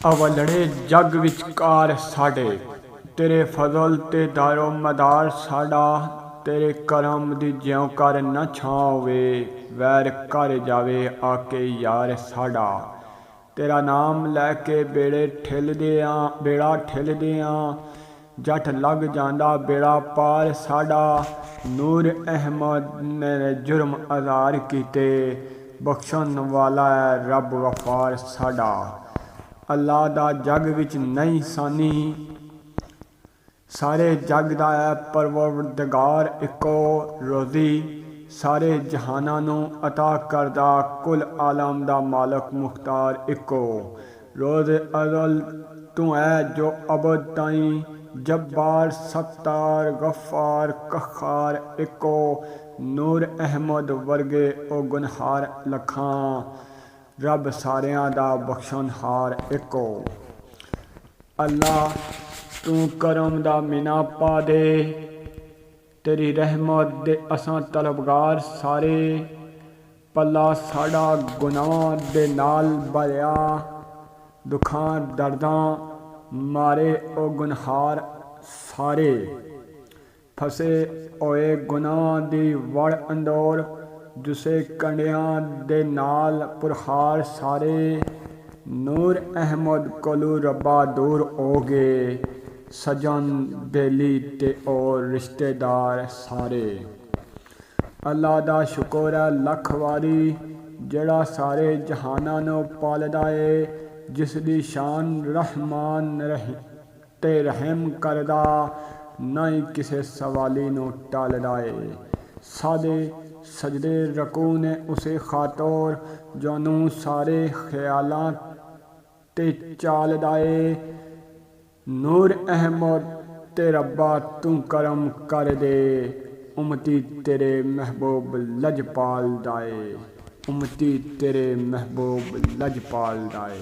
अवलड़े जग विचकार साडे तेरे फजल ते दारो मदार साडा तेरे करम दी ज्यों कर न छावे वैर कर जावे आके यार साडा तेरा नाम लैके बेड़ा ठिलदे जट लग जांदा बेड़ा पार साडा नूर अहमद ने जुर्म आज़ार कीते बख्शन वाला है रब गफार साडा अल्लाह दा जग विच नहीं सानी सारे जग दा है परवरदिगार इको रोज़ी सारे जहाना नू अता करदा कुल आलम दा मालक मुख्तार इको रोज़ अज़ल तू है जो अबद ताईं जब्बार सत्तार गफ्फार कखार इको नूर अहमद वर्गे ओ गुनहार लखां रब सारियां दा बख्शनहार इको अल्लाह तू करम दा मिना पा दे तेरी रहमत दे असां तलबगार सारे पल्ला साडा गुनाह दे नाल भरिया दुखां दर्दां मारे ओ गुनहार सारे फसे होए गुनाह दी वड़ अंदोर जुसे कंडियां दे नाल पुरहार सारे नूर अहमद कोलू रब्बा दूर हो गए सजन बेली ते और रिश्तेदार सारे अल्लाह दा शुक्र है लख वारी जेड़ा सारे जहाना नू पालदा है जिस दी शान रहमान ते रहम करदा ना ही किसे सवाली नू टालदा है सादे सजदे रकू ने उसे खातोर जोनू सारे ख्यालां ते चालदा है नूर अहमद ते रब्बा तू करम कर दे उम्मती तेरे महबूब लजपाल दाए उम्मती तेरे महबूब लजपाल दाए।